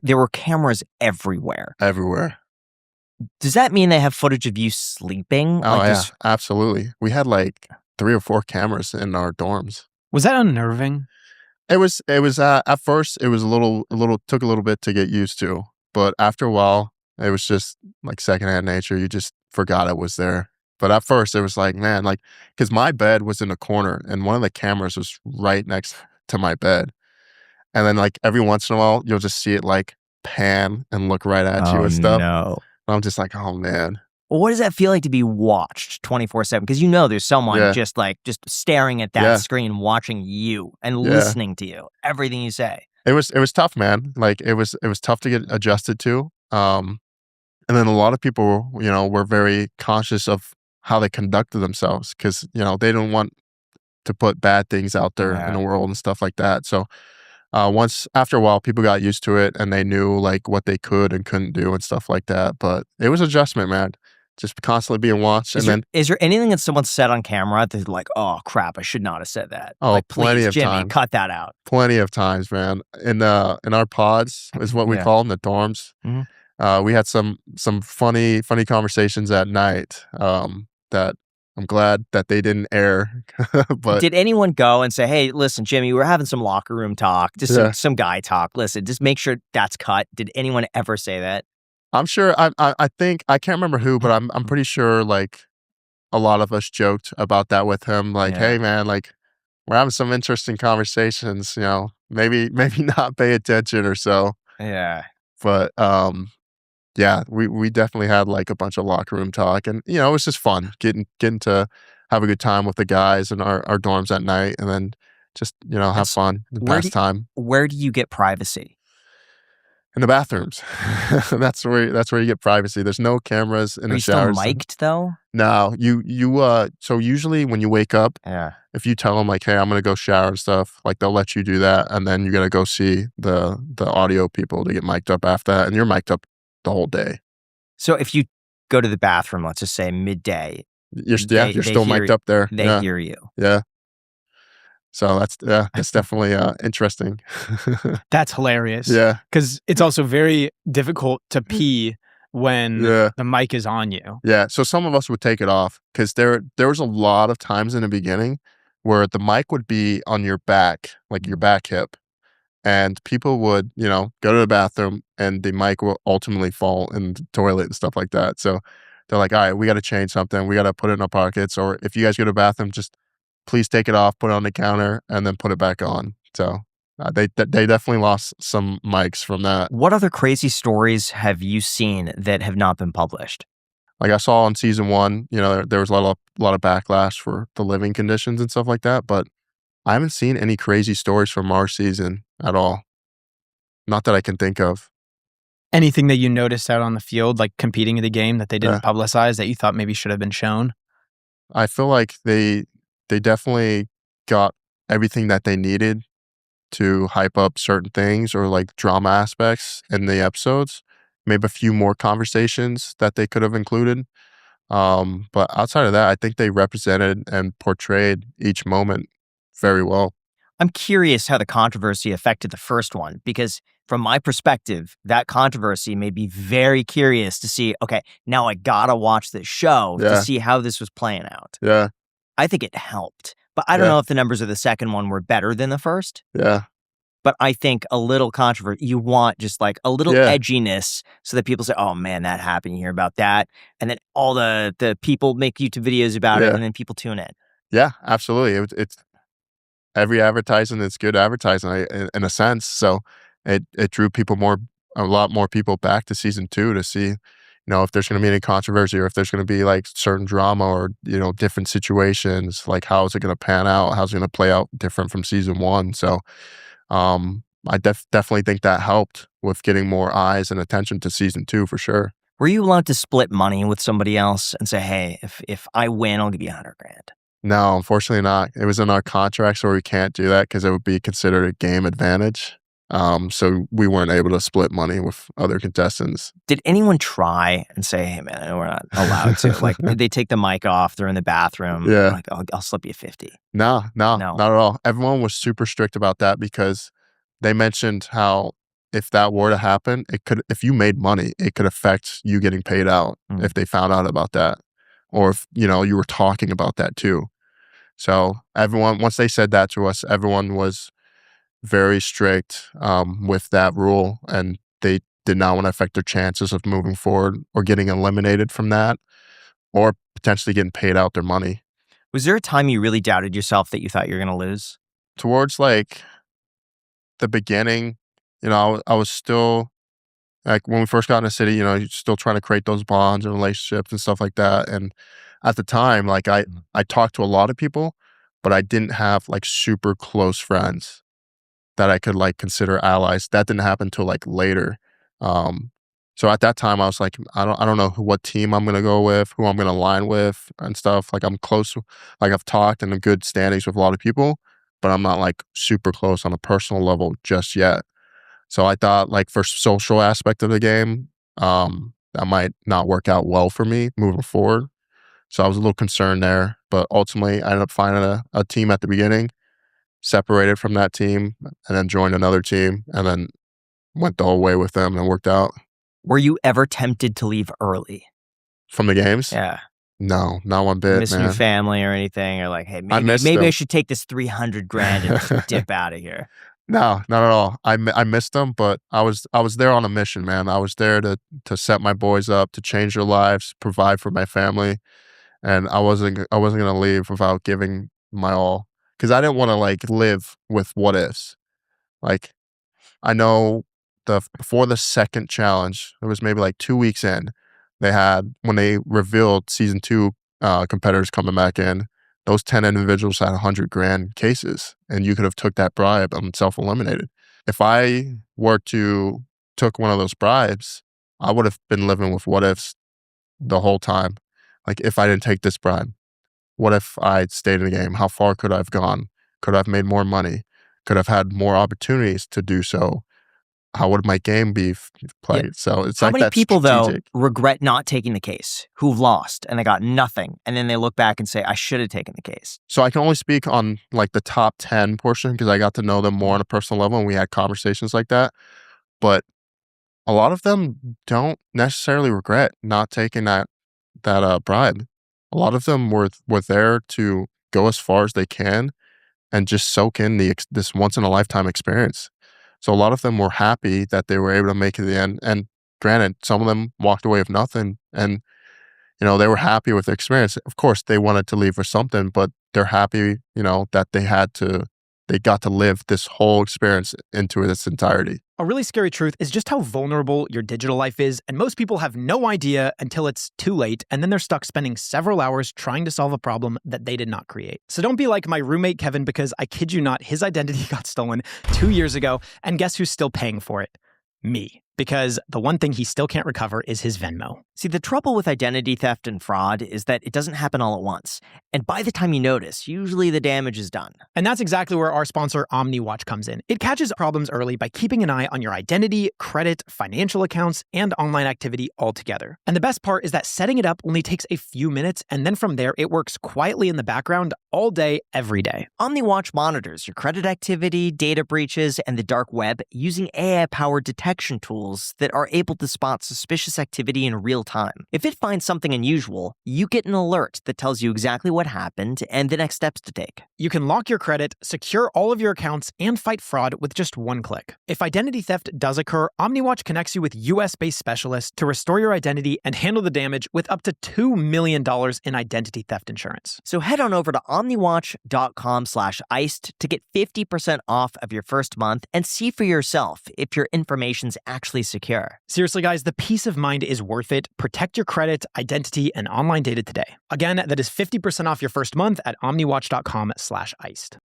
There were cameras everywhere. Everywhere. Does that mean they have footage of you sleeping? Oh, Like, yeah, absolutely. We had like 3 or 4 cameras in our dorms. Was that unnerving? It was at first, it was took a little bit to get used to, but after a while, it was just like secondhand nature. You just forgot it was there. But at first, it was like, man, like, because my bed was in a corner and one of the cameras was right next to my bed. And then, like, every once in a while, you'll just see it like pan and look right at you oh and stuff. no. And I'm just like, oh man. Well, what does that feel like to be watched 24/7? Because you know there's someone Yeah. just staring at that Yeah. screen, watching you and Yeah. listening to you, everything you say. It was tough, man. Like, it was tough to get adjusted to. And then a lot of people, were very conscious of how they conducted themselves because, they didn't want to put bad things out there in the world and stuff like that. So after a while, people got used to it and they knew like what they could and couldn't do and stuff like that. But it was adjustment, man. Just constantly being watched. Is there anything that someone said on camera that's like, oh crap, I should not have said that? Oh, like, plenty please, of Jimmy, times. cut that out. Plenty of times, man. In our pods is what we call them, the dorms. Mhm. We had some funny conversations at night that I'm glad that they didn't air. But did anyone go and say, hey, listen, Jimmy, we're having some locker room talk, just some guy talk. Listen, just make sure that's cut. Did anyone ever say that? I'm sure. I think I can't remember who, but I'm pretty sure like a lot of us joked about that with him. Like, hey man, like we're having some interesting conversations. Maybe not pay attention or so. Yeah. But yeah, we definitely had like a bunch of locker room talk, and it was just fun getting to have a good time with the guys in our dorms at night, and then just have fun, pass time. Where do you get privacy? In the bathrooms. That's where you get privacy. There's no cameras in the showers. Are you still mic'd though? No, so usually when you wake up, if you tell them like, hey, I'm gonna go shower and stuff, like they'll let you do that, and then you gotta go see the audio people to get mic'd up after that, and you're mic'd up the whole day. So if you go to the bathroom, let's just say midday, you're still mic'd up there. They hear you. Yeah. So that's definitely interesting. That's hilarious. Yeah. Because it's also very difficult to pee when the mic is on you. Yeah. So some of us would take it off because there was a lot of times in the beginning where the mic would be on your back, like your back hip. And people would, go to the bathroom and the mic will ultimately fall in the toilet and stuff like that. So they're like, all right, we got to change something. We got to put it in our pockets. Or if you guys go to the bathroom, just please take it off, put it on the counter, and then put it back on. So they definitely lost some mics from that. What other crazy stories have you seen that have not been published? Like I saw on season 1, there was a lot of backlash for the living conditions and stuff like that. But I haven't seen any crazy stories from our season at all. Not that I can think of. Anything that you noticed out on the field, like competing in the game that they didn't publicize that you thought maybe should have been shown? I feel like they definitely got everything that they needed to hype up certain things or like drama aspects in the episodes. Maybe a few more conversations that they could have included. But outside of that, I think they represented and portrayed each moment very well. I'm curious how the controversy affected the first one, because from my perspective, that controversy made me very curious to see, okay, now I gotta watch this show to see how this was playing out. Yeah. I think it helped, but I don't know if the numbers of the second one were better than the first. Yeah. But I think a little controversy, you want just like a little edginess so that people say, oh man, that happened, you hear about that. And then all the people make YouTube videos about it and then people tune in. Yeah, absolutely. It's every advertising is good advertising in a sense. So it drew a lot more people back to season 2 to see, if there's going to be any controversy or if there's going to be like certain drama or, different situations, like how is it going to pan out? How's it going to play out different from season 1? So I definitely think that helped with getting more eyes and attention to season 2 for sure. Were you allowed to split money with somebody else and say, hey, if I win, I'll give you $100,000? No, unfortunately not. It was in our contracts where we can't do that because it would be considered a game advantage. So we weren't able to split money with other contestants. Did anyone try and say, hey man, I know we're not allowed to? Like, did they take the mic off? They're in the bathroom. Yeah. Like, I'll slip you 50. No, not at all. Everyone was super strict about that because they mentioned how if that were to happen, if you made money, it could affect you getting paid out if they found out about that, or if, you know, you were talking about that too. So once they said that to us, everyone was very strict with that rule, and they did not want to affect their chances of moving forward or getting eliminated from that, or potentially getting paid out their money. Was there a time you really doubted yourself that you thought you were going to lose? Towards like the beginning, you know, I was still like, when we first got in the city, you know, you're still trying to create those bonds and relationships and stuff like that. And at the time, like I talked to a lot of people, but I didn't have like super close friends that I could like consider allies. That didn't happen until like later. So at that time I was like, I don't know what team I'm gonna go with, who I'm gonna align with and stuff. Like I'm close, like I've talked in a good standings with a lot of people, but I'm not like super close on a personal level just yet. So I thought like for social aspect of the game, that might not work out well for me moving forward. So I was a little concerned there, but ultimately I ended up finding a team at the beginning, separated from that team, and then joined another team, and then went the whole way with them, and it worked out. Were you ever tempted to leave early? From the games? Yeah. No, not one bit, Miss man. your family or anything? Or like, hey, maybe I should take this 300 grand and just dip out of here. No, not at all. I missed them, but I was there on a mission, man. I was there to set my boys up, to change their lives, provide for my family, and I wasn't gonna leave without giving my all, because I didn't want to like live with what ifs. Like, I know before the second challenge, it was maybe like 2 weeks in, when they revealed season 2 competitors coming back in, those 10 individuals had 100 grand cases, and you could have took that bribe and self-eliminated. If I were to took one of those bribes, I would have been living with what ifs the whole time. Like, if I didn't take this bribe, what if I stayed in the game? How far could I have gone? Could I have made more money? Could I have had more opportunities to do so? How would my game be played? Yeah. So it's how like many that people strategic. Though regret not taking the case, who've lost and they got nothing, and then they look back and say, I should have taken the case? So I can only speak on like the top 10 portion, because I got to know them more on a personal level and we had conversations like that. But a lot of them don't necessarily regret not taking that bribe. A lot of them were there to go as far as they can and just soak in this once in a lifetime experience. So a lot of them were happy that they were able to make it to the end. And granted, some of them walked away with nothing, and you know, they were happy with the experience. Of course, they wanted to leave for something, but they're happy, you know, that they got to live this whole experience into its entirety. A really scary truth is just how vulnerable your digital life is, and most people have no idea until it's too late, and then they're stuck spending several hours trying to solve a problem that they did not create. So don't be like my roommate Kevin, because I kid you not, his identity got stolen 2 years ago, and guess who's still paying for it? Me. Because the one thing he still can't recover is his Venmo. See, the trouble with identity theft and fraud is that it doesn't happen all at once. And by the time you notice, usually the damage is done. And that's exactly where our sponsor, OmniWatch, comes in. It catches problems early by keeping an eye on your identity, credit, financial accounts, and online activity altogether. And the best part is that setting it up only takes a few minutes, and then from there, it works quietly in the background all day, every day. OmniWatch monitors your credit activity, data breaches, and the dark web using AI-powered detection tools that are able to spot suspicious activity in real time. If it finds something unusual, you get an alert that tells you exactly what happened and the next steps to take. You can lock your credit, secure all of your accounts, and fight fraud with just one click. If identity theft does occur, OmniWatch connects you with US-based specialists to restore your identity and handle the damage with up to $2 million in identity theft insurance. So head on over to omniwatch.com/iced to get 50% off of your first month and see for yourself if your information's actually secure. Seriously, guys, the peace of mind is worth it. Protect your credit, identity, and online data today. Again, that is 50% off your first month at omniwatch.com/iced.